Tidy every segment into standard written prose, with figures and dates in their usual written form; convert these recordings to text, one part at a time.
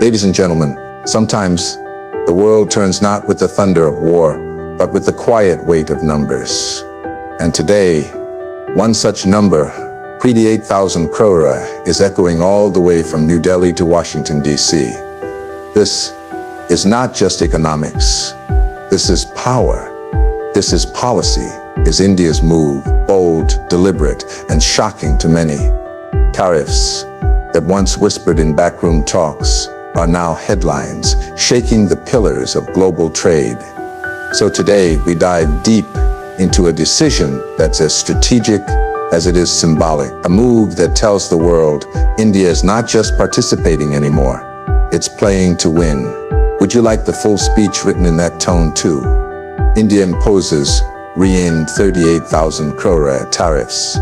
Ladies and gentlemen, sometimes the world turns not with the thunder of war, but with the quiet weight of numbers. And today, one such number, 38,000 Crore, is echoing all the way from New Delhi to Washington, D.C. This is not just economics. This is power. This is policy. Is India's move, bold, deliberate, and shocking to many. Tariffs that once whispered in backroom talks are now headlines, shaking the pillars of global trade. So today we dive deep into a decision that's as strategic as it is symbolic, a move that tells the world India is not just participating anymore, it's playing to win. Would you like the full speech written in that tone too? India imposes re-aimed 38,000 Crore tariffs,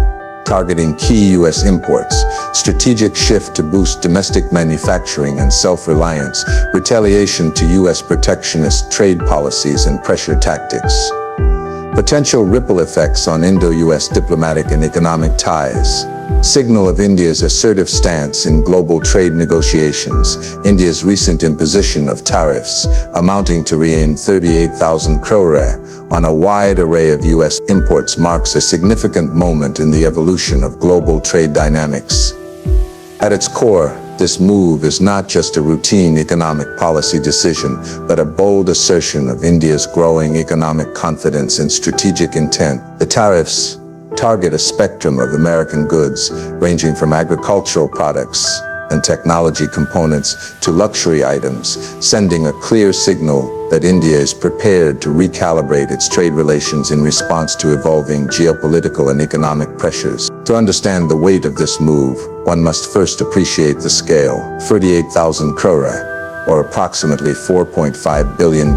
targeting key U.S. imports, strategic shift to boost domestic manufacturing and self-reliance, retaliation to U.S. protectionist trade policies and pressure tactics. Potential ripple effects on Indo-U.S. diplomatic and economic ties. Signal of India's assertive stance in global trade negotiations. India's recent imposition of tariffs, amounting to re-aimed 38,000 Crore on a wide array of U.S. imports, marks a significant moment in the evolution of global trade dynamics. At its core, this move is not just a routine economic policy decision, but a bold assertion of India's growing economic confidence and strategic intent. The tariffs target a spectrum of American goods, ranging from agricultural products and technology components to luxury items, sending a clear signal that India is prepared to recalibrate its trade relations in response to evolving geopolitical and economic pressures. To understand the weight of this move, one must first appreciate the scale. 38,000 Crore, or approximately $4.5 billion,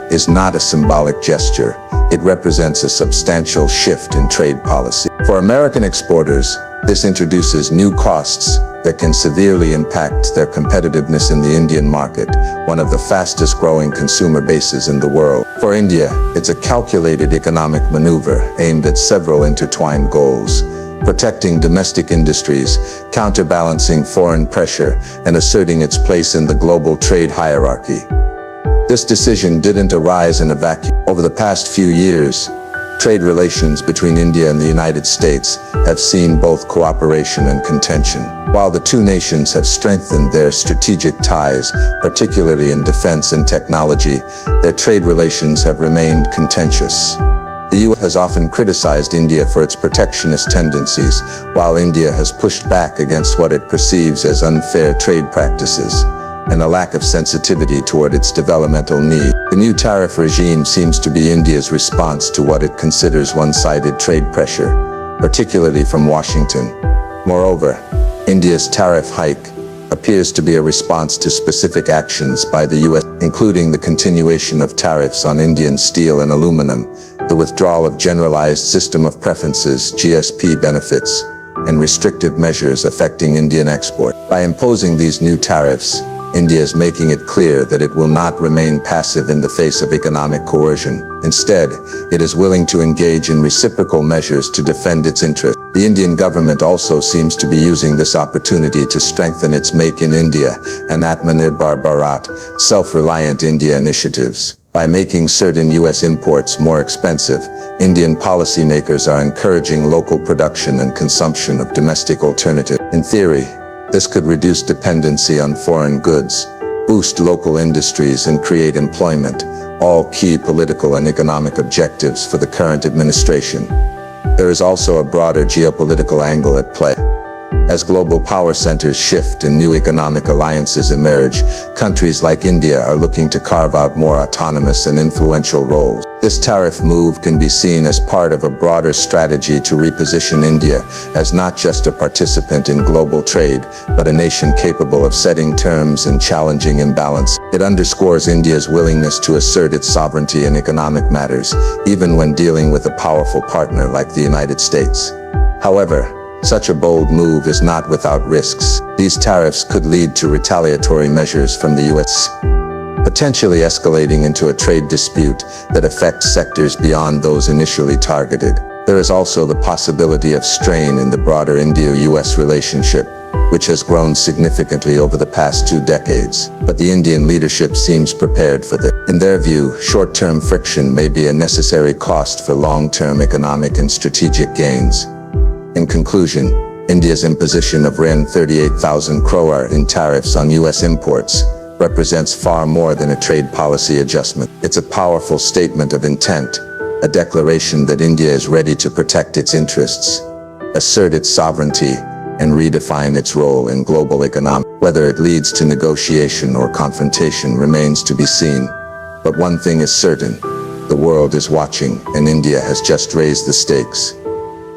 is not a symbolic gesture. It represents a substantial shift in trade policy. For American exporters, this introduces new costs that can severely impact their competitiveness in the Indian market, one of the fastest growing consumer bases in the world. For India, it's a calculated economic maneuver aimed at several intertwined goals: protecting domestic industries, counterbalancing foreign pressure, and asserting its place in the global trade hierarchy. This decision didn't arise in a vacuum. Over the past few years, trade relations between India and the United States have seen both cooperation and contention. While the two nations have strengthened their strategic ties, particularly in defense and technology, their trade relations have remained contentious. The U.S. has often criticized India for its protectionist tendencies, while India has pushed back against what it perceives as unfair trade practices and a lack of sensitivity toward its developmental needs. The new tariff regime seems to be India's response to what it considers one-sided trade pressure, particularly from Washington. Moreover, India's tariff hike appears to be a response to specific actions by the U.S., including the continuation of tariffs on Indian steel and aluminum, the withdrawal of Generalized System of Preferences (GSP) benefits, and restrictive measures affecting Indian export. By imposing these new tariffs, India is making it clear that it will not remain passive in the face of economic coercion. Instead, it is willing to engage in reciprocal measures to defend its interests. The Indian government also seems to be using this opportunity to strengthen its Make in India and Atmanirbhar Bharat, self-reliant India initiatives. By making certain U.S. imports more expensive, Indian policymakers are encouraging local production and consumption of domestic alternatives. In theory, this could reduce dependency on foreign goods, boost local industries, and create employment, all key political and economic objectives for the current administration. There is also a broader geopolitical angle at play. As global power centers shift and new economic alliances emerge, countries like India are looking to carve out more autonomous and influential roles. This tariff move can be seen as part of a broader strategy to reposition India as not just a participant in global trade, but a nation capable of setting terms and challenging imbalance. It underscores India's willingness to assert its sovereignty in economic matters, even when dealing with a powerful partner like the United States. However, such a bold move is not without risks. These tariffs could lead to retaliatory measures from the U.S., potentially escalating into a trade dispute that affects sectors beyond those initially targeted. There is also the possibility of strain in the broader India-U.S. relationship, which has grown significantly over the past 2 decades. But the Indian leadership seems prepared for this. In their view, short-term friction may be a necessary cost for long-term economic and strategic gains. In conclusion, India's imposition of Rs. 38,000 crore in tariffs on U.S. imports represents far more than a trade policy adjustment. It's a powerful statement of intent, a declaration that India is ready to protect its interests, assert its sovereignty, and redefine its role in global economics. Whether it leads to negotiation or confrontation remains to be seen. But one thing is certain, the world is watching, and India has just raised the stakes.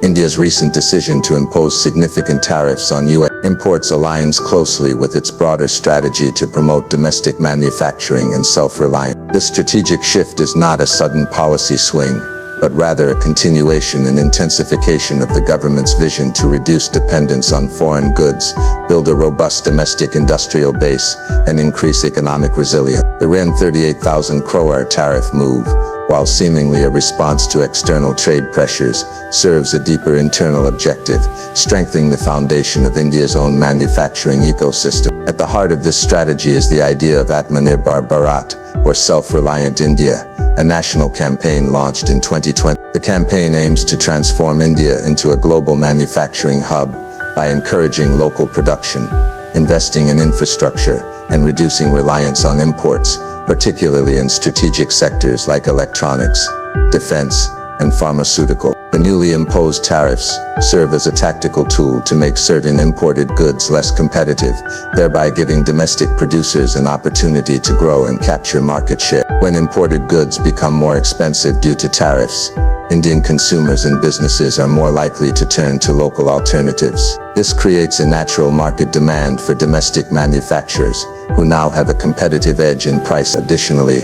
India's recent decision to impose significant tariffs on U.S. imports aligns closely with its broader strategy to promote domestic manufacturing and self-reliance. This strategic shift is not a sudden policy swing, but rather a continuation and intensification of the government's vision to reduce dependence on foreign goods, build a robust domestic industrial base, and increase economic resilience. The Rs. 38,000 crore tariff move, while seemingly a response to external trade pressures, serves a deeper internal objective, strengthening the foundation of India's own manufacturing ecosystem. At the heart of this strategy is the idea of Atmanirbhar Bharat, or self-reliant India, a national campaign launched in 2020. The campaign aims to transform India into a global manufacturing hub by encouraging local production, investing in infrastructure, and reducing reliance on imports, particularly in strategic sectors like electronics, defense, and pharmaceutical. The newly imposed tariffs serve as a tactical tool to make certain imported goods less competitive, thereby giving domestic producers an opportunity to grow and capture market share. When imported goods become more expensive due to tariffs, Indian consumers and businesses are more likely to turn to local alternatives. This creates a natural market demand for domestic manufacturers, who now have a competitive edge in price. Additionally,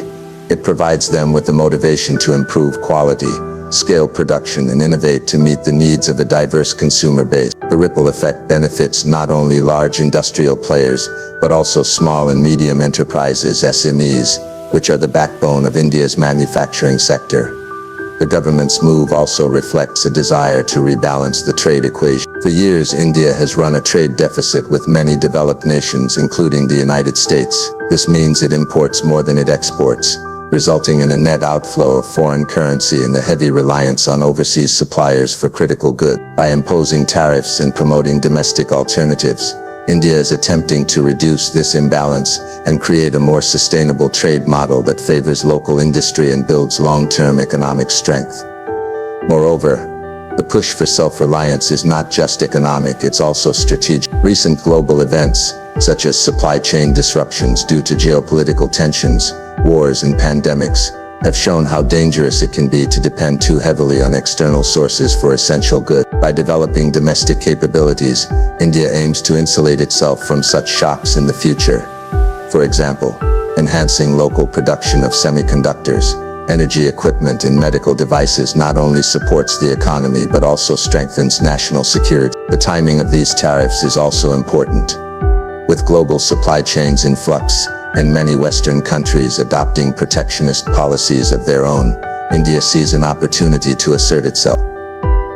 it provides them with the motivation to improve quality, scale production, and innovate to meet the needs of a diverse consumer base. The ripple effect benefits not only large industrial players, but also small and medium enterprises (SMEs), which are the backbone of India's manufacturing sector. The government's move also reflects a desire to rebalance the trade equation. For years, India has run a trade deficit with many developed nations, including the United States. This means it imports more than it exports, resulting in a net outflow of foreign currency and a heavy reliance on overseas suppliers for critical goods. By imposing tariffs and promoting domestic alternatives, India is attempting to reduce this imbalance and create a more sustainable trade model that favors local industry and builds long-term economic strength. Moreover, the push for self-reliance is not just economic, it's also strategic. Recent global events, such as supply chain disruptions due to geopolitical tensions, wars, and pandemics, have shown how dangerous it can be to depend too heavily on external sources for essential goods. By developing domestic capabilities, India aims to insulate itself from such shocks in the future. For example, enhancing local production of semiconductors, energy equipment, and medical devices not only supports the economy but also strengthens national security. The timing of these tariffs is also important. With global supply chains in flux, and many Western countries adopting protectionist policies of their own, India sees an opportunity to assert itself.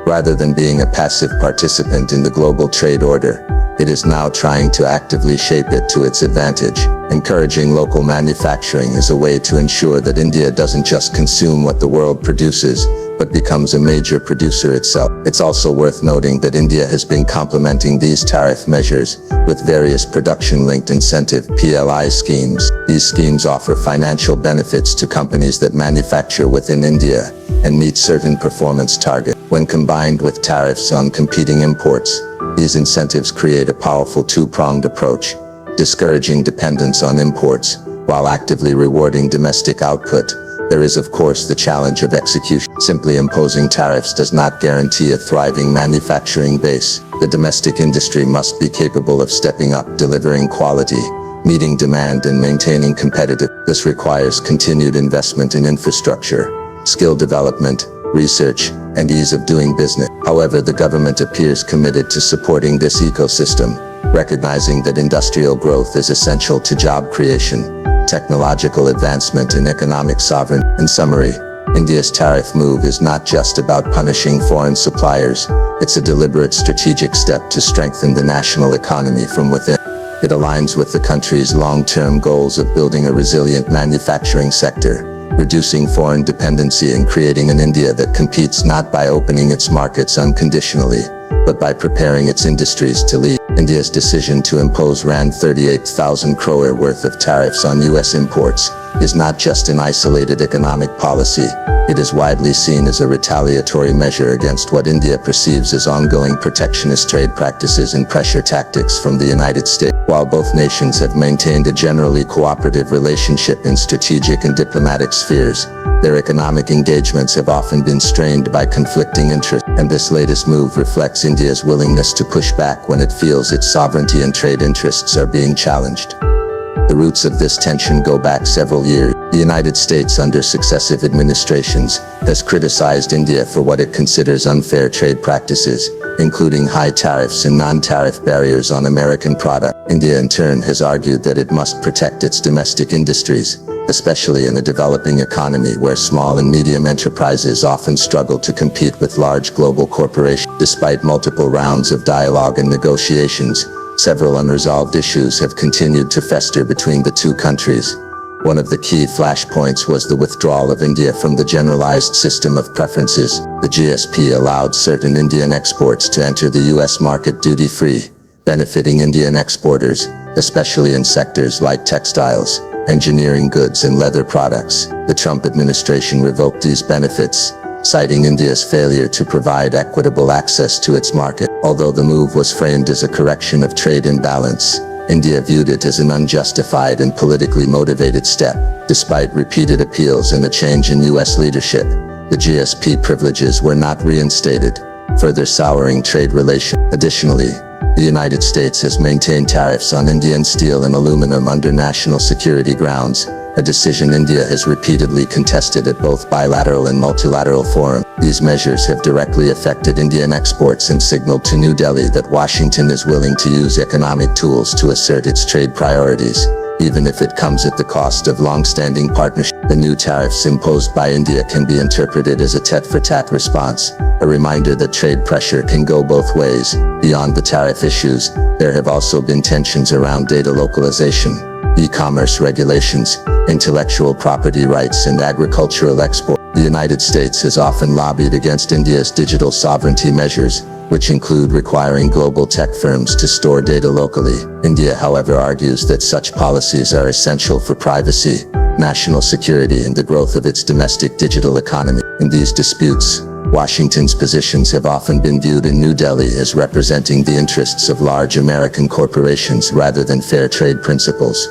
Rather than being a passive participant in the global trade order, it is now trying to actively shape it to its advantage. Encouraging local manufacturing is a way to ensure that India doesn't just consume what the world produces, but becomes a major producer itself. It's also worth noting that India has been complementing these tariff measures with various production-linked incentive (PLI) schemes. These schemes offer financial benefits to companies that manufacture within India and meet certain performance targets. When combined with tariffs on competing imports, these incentives create a powerful two-pronged approach, discouraging dependence on imports while actively rewarding domestic output. There is, of course, the challenge of execution. Simply imposing tariffs does not guarantee a thriving manufacturing base. The domestic industry must be capable of stepping up, delivering quality, meeting demand, and maintaining competitiveness. This requires continued investment in infrastructure, skill development, research, and ease of doing business. However, the government appears committed to supporting this ecosystem, recognizing that industrial growth is essential to job creation, technological advancement, and economic sovereignty. In summary, India's tariff move is not just about punishing foreign suppliers, it's a deliberate strategic step to strengthen the national economy from within. It aligns with the country's long-term goals of building a resilient manufacturing sector, reducing foreign dependency and creating an India that competes not by opening its markets unconditionally, but by preparing its industries to lead. India's decision to impose Rand 38,000 crore worth of tariffs on U.S. imports is not just an isolated economic policy. It is widely seen as a retaliatory measure against what India perceives as ongoing protectionist trade practices and pressure tactics from the United States. While both nations have maintained a generally cooperative relationship in strategic and diplomatic spheres, their economic engagements have often been strained by conflicting interests, and this latest move reflects India's willingness to push back when it feels its sovereignty and trade interests are being challenged. The roots of this tension go back several years. The United States, under successive administrations, has criticized India for what it considers unfair trade practices, including high tariffs and non-tariff barriers on American products. India, in turn, has argued that it must protect its domestic industries, especially in a developing economy where small and medium enterprises often struggle to compete with large global corporations. Despite multiple rounds of dialogue and negotiations, several unresolved issues have continued to fester between the two countries. One of the key flashpoints was the withdrawal of India from the Generalized System of Preferences. The GSP allowed certain Indian exports to enter the U.S. market duty-free, benefiting Indian exporters, especially in sectors like textiles, engineering goods and leather products. The Trump administration revoked these benefits, citing India's failure to provide equitable access to its market. Although the move was framed as a correction of trade imbalance, India viewed it as an unjustified and politically motivated step. Despite repeated appeals and a change in U.S. leadership, the GSP privileges were not reinstated, further souring trade relations. Additionally, the United States has maintained tariffs on Indian steel and aluminum under national security grounds, a decision India has repeatedly contested at both bilateral and multilateral forums. These measures have directly affected Indian exports and signaled to New Delhi that Washington is willing to use economic tools to assert its trade priorities, even if it comes at the cost of long-standing partnership. The new tariffs imposed by India can be interpreted as a tit-for-tat response, a reminder that trade pressure can go both ways. Beyond the tariff issues, there have also been tensions around data localization, e-commerce regulations, intellectual property rights and agricultural export. The United States has often lobbied against India's digital sovereignty measures, which include requiring global tech firms to store data locally. India, however, argues that such policies are essential for privacy, national security and the growth of its domestic digital economy. In these disputes, Washington's positions have often been viewed in New Delhi as representing the interests of large American corporations rather than fair trade principles.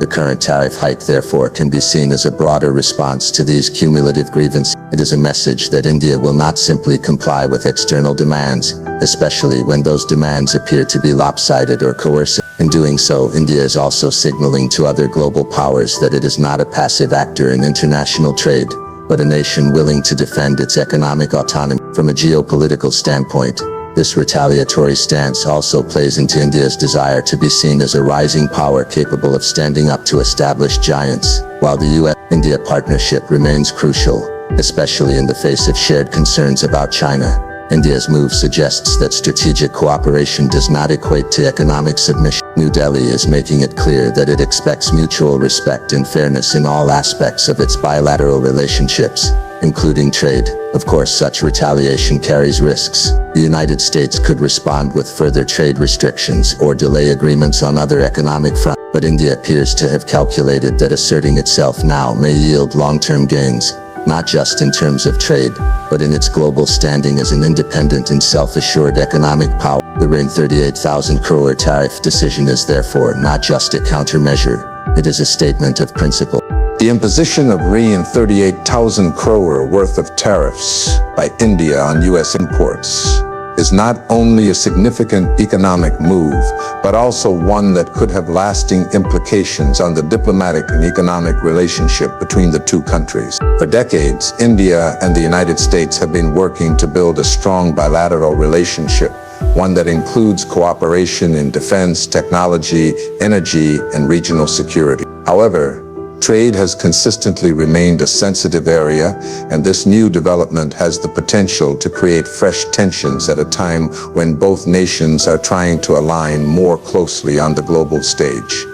The current tariff hike, therefore, can be seen as a broader response to these cumulative grievances. It is a message that India will not simply comply with external demands, especially when those demands appear to be lopsided or coercive. In doing so, India is also signaling to other global powers that it is not a passive actor in international trade, but a nation willing to defend its economic autonomy. From a geopolitical standpoint, this retaliatory stance also plays into India's desire to be seen as a rising power capable of standing up to established giants. While the US-India partnership remains crucial, especially in the face of shared concerns about China, India's move suggests that strategic cooperation does not equate to economic submission. New Delhi is making it clear that it expects mutual respect and fairness in all aspects of its bilateral relationships, including trade. Of course, such retaliation carries risks. The United States could respond with further trade restrictions or delay agreements on other economic fronts, but India appears to have calculated that asserting itself now may yield long-term gains, not just in terms of trade, but in its global standing as an independent and self-assured economic power. The Rand 38,000 crore tariff decision is therefore not just a countermeasure, it is a statement of principle. The imposition of Rand 38,000 crore worth of tariffs by India on U.S. imports is not only a significant economic move, but also one that could have lasting implications on the diplomatic and economic relationship between the two countries. For decades, India and the United States have been working to build a strong bilateral relationship, one that includes cooperation in defense, technology, energy, and regional security. However, Trade has consistently remained a sensitive area, and this new development has the potential to create fresh tensions at a time when both nations are trying to align more closely on the global stage.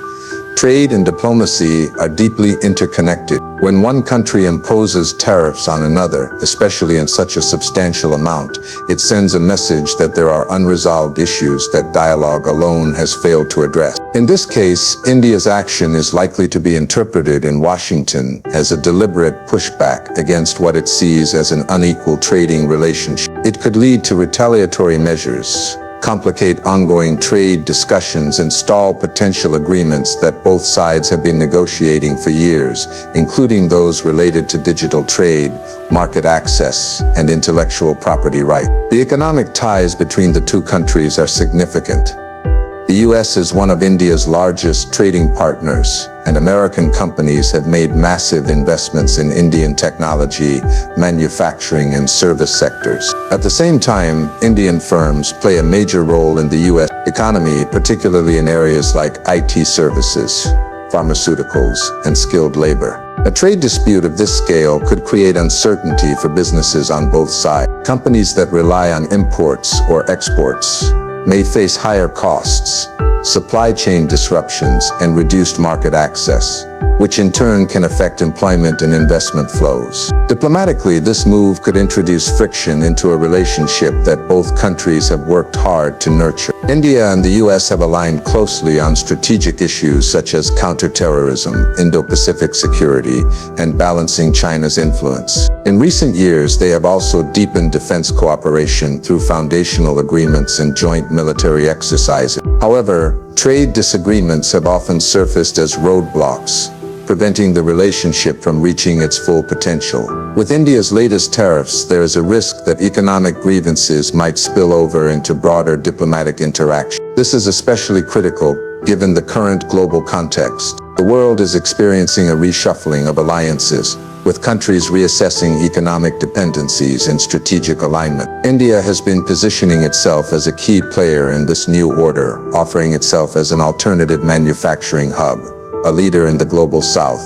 Trade and diplomacy are deeply interconnected. When one country imposes tariffs on another, especially in such a substantial amount, it sends a message that there are unresolved issues that dialogue alone has failed to address. In this case, India's action is likely to be interpreted in Washington as a deliberate pushback against what it sees as an unequal trading relationship. It could lead to retaliatory measures, complicate ongoing trade discussions, and stall potential agreements that both sides have been negotiating for years, including those related to digital trade, market access, and intellectual property rights. The economic ties between the two countries are significant. The U.S. is one of India's largest trading partners, and American companies have made massive investments in Indian technology, manufacturing, and service sectors. At the same time, Indian firms play a major role in the U.S. economy, particularly in areas like IT services, pharmaceuticals, and skilled labor. A trade dispute of this scale could create uncertainty for businesses on both sides. Companies that rely on imports or exports may face higher costs, supply chain disruptions, and reduced market access, which in turn can affect employment and investment flows. Diplomatically, this move could introduce friction into a relationship that both countries have worked hard to nurture. India and the U.S. have aligned closely on strategic issues such as counterterrorism, Indo-Pacific security, and balancing China's influence. In recent years, they have also deepened defense cooperation through foundational agreements and joint military exercises. However, trade disagreements have often surfaced as roadblocks, preventing the relationship from reaching its full potential. With India's latest tariffs, there is a risk that economic grievances might spill over into broader diplomatic interaction. This is especially critical given the current global context. The world is experiencing a reshuffling of alliances, with countries reassessing economic dependencies and strategic alignment. India has been positioning itself as a key player in this new order, offering itself as an alternative manufacturing hub, a leader in the global south,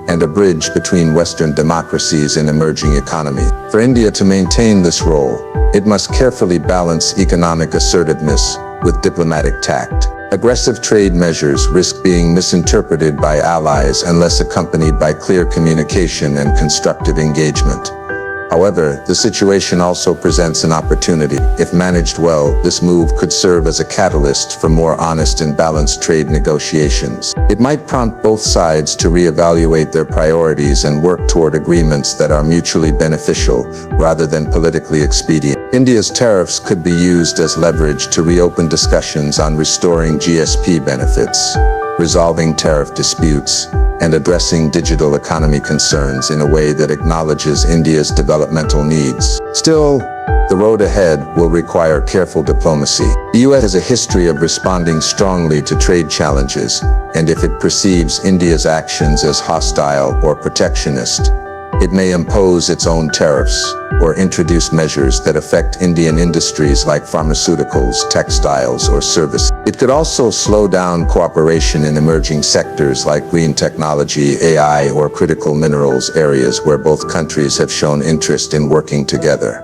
and a bridge between Western democracies and emerging economies. For India to maintain this role, it must carefully balance economic assertiveness with diplomatic tact. Aggressive trade measures risk being misinterpreted by allies unless accompanied by clear communication and constructive engagement. However, the situation also presents an opportunity. If managed well, this move could serve as a catalyst for more honest and balanced trade negotiations. It might prompt both sides to reevaluate their priorities and work toward agreements that are mutually beneficial rather than politically expedient. India's tariffs could be used as leverage to reopen discussions on restoring GSP benefits, resolving tariff disputes, and addressing digital economy concerns in a way that acknowledges India's developmental needs. Still, the road ahead will require careful diplomacy. The U.S. has a history of responding strongly to trade challenges, and if it perceives India's actions as hostile or protectionist, it may impose its own tariffs or introduce measures that affect Indian industries like pharmaceuticals, textiles, or services. It could also slow down cooperation in emerging sectors like green technology, AI, or critical minerals, areas where both countries have shown interest in working together.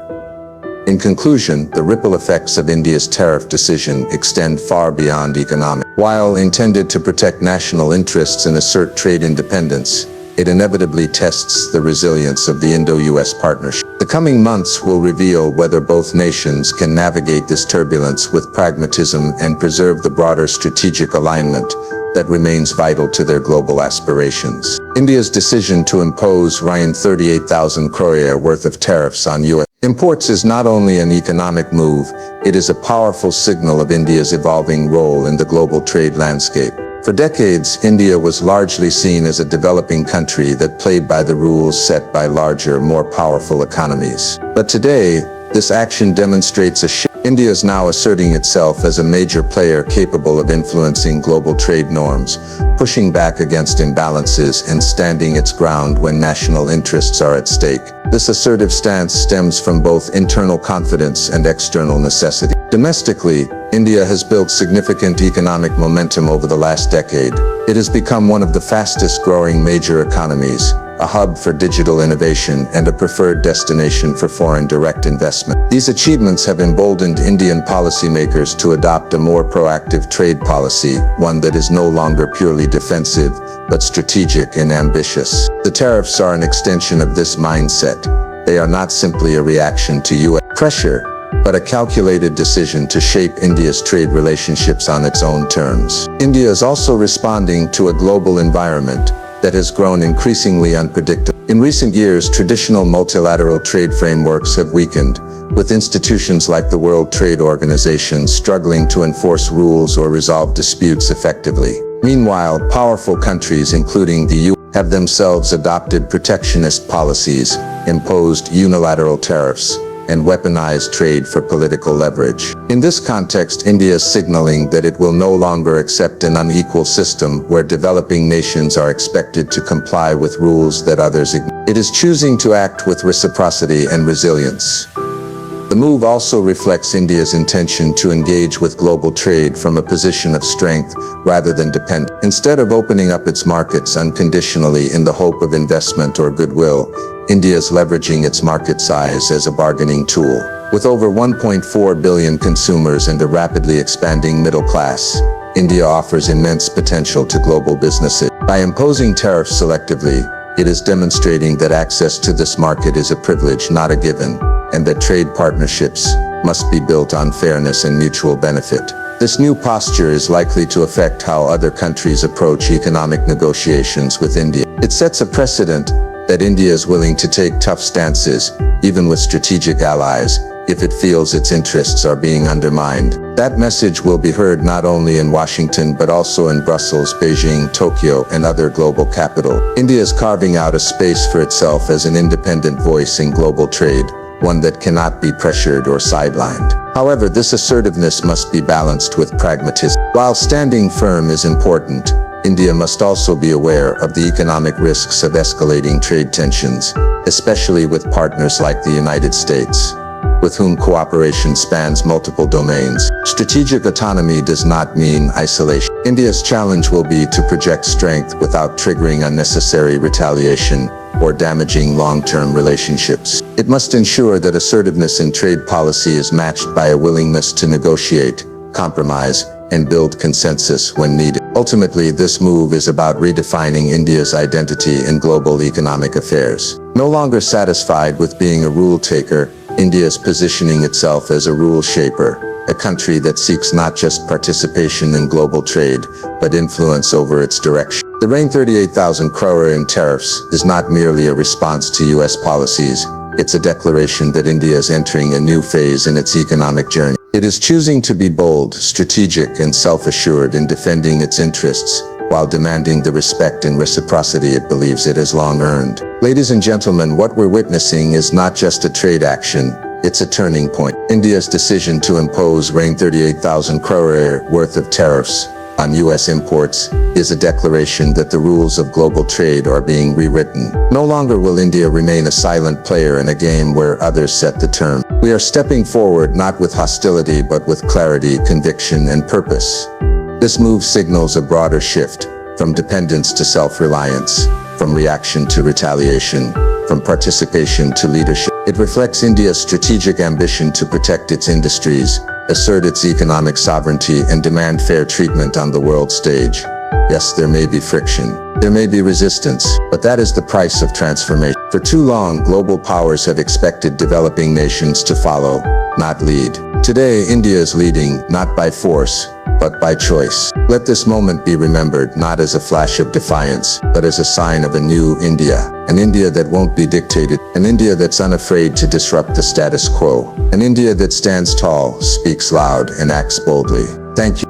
In conclusion, the ripple effects of India's tariff decision extend far beyond economic. While intended to protect national interests and assert trade independence, it inevitably tests the resilience of the Indo-US partnership. The coming months will reveal whether both nations can navigate this turbulence with pragmatism and preserve the broader strategic alignment that remains vital to their global aspirations. India's decision to impose ₹38,000 crore worth of tariffs on U.S. imports is not only an economic move, it is a powerful signal of India's evolving role in the global trade landscape. For decades, India was largely seen as a developing country that played by the rules set by larger, more powerful economies. But today, this action demonstrates a shift. India is now asserting itself as a major player capable of influencing global trade norms, pushing back against imbalances and standing its ground when national interests are at stake. This assertive stance stems from both internal confidence and external necessity. Domestically, India has built significant economic momentum over the last decade. It has become one of the fastest-growing major economies, a hub for digital innovation and a preferred destination for foreign direct investment. These achievements have emboldened Indian policymakers to adopt a more proactive trade policy, one that is no longer purely defensive, but strategic and ambitious. The tariffs are an extension of this mindset. They are not simply a reaction to U.S. pressure, but a calculated decision to shape India's trade relationships on its own terms. India is also responding to a global environment that has grown increasingly unpredictable. In recent years, traditional multilateral trade frameworks have weakened, with institutions like the World Trade Organization struggling to enforce rules or resolve disputes effectively. Meanwhile, powerful countries, including the U.S., have themselves adopted protectionist policies, imposed unilateral tariffs, and weaponized trade for political leverage. In this context, India is signaling that it will no longer accept an unequal system where developing nations are expected to comply with rules that others ignore. It is choosing to act with reciprocity and resilience. The move also reflects India's intention to engage with global trade from a position of strength rather than dependence. Instead of opening up its markets unconditionally in the hope of investment or goodwill, India is leveraging its market size as a bargaining tool. With over 1.4 billion consumers and a rapidly expanding middle class, India offers immense potential to global businesses. By imposing tariffs selectively, it is demonstrating that access to this market is a privilege, not a given, and that trade partnerships must be built on fairness and mutual benefit. This new posture is likely to affect how other countries approach economic negotiations with India. It sets a precedent that India is willing to take tough stances, even with strategic allies, if it feels its interests are being undermined. That message will be heard not only in Washington but also in Brussels, Beijing, Tokyo, and other global capitals. India is carving out a space for itself as an independent voice in global trade, one that cannot be pressured or sidelined. However, this assertiveness must be balanced with pragmatism. While standing firm is important, India must also be aware of the economic risks of escalating trade tensions, especially with partners like the United States, with whom cooperation spans multiple domains. Strategic autonomy does not mean isolation. India's challenge will be to project strength without triggering unnecessary retaliation or damaging long-term relationships. It must ensure that assertiveness in trade policy is matched by a willingness to negotiate, compromise, and build consensus when needed. Ultimately, this move is about redefining India's identity in global economic affairs. No longer satisfied with being a rule taker, India is positioning itself as a rule shaper, a country that seeks not just participation in global trade, but influence over its direction. The reign 38,000 crore in tariffs is not merely a response to U.S. policies. It's a declaration that India is entering a new phase in its economic journey. It is choosing to be bold, strategic, and self-assured in defending its interests, while demanding the respect and reciprocity it believes it has long earned. Ladies and gentlemen, what we're witnessing is not just a trade action, it's a turning point. India's decision to impose reign 38,000 crore worth of tariffs on U.S. imports is a declaration that the rules of global trade are being rewritten. No longer will India remain a silent player in a game where others set the terms. We are stepping forward not with hostility but with clarity, conviction, and purpose. This move signals a broader shift, from dependence to self-reliance, from reaction to retaliation, from participation to leadership. It reflects India's strategic ambition to protect its industries, assert its economic sovereignty, and demand fair treatment on the world stage. Yes, there may be friction, there may be resistance, but that is the price of transformation. For too long, global powers have expected developing nations to follow, not lead. Today, India is leading, not by force, but by choice. Let this moment be remembered not as a flash of defiance, but as a sign of a new India. An India that won't be dictated. An India that's unafraid to disrupt the status quo. An India that stands tall, speaks loud, and acts boldly. Thank you.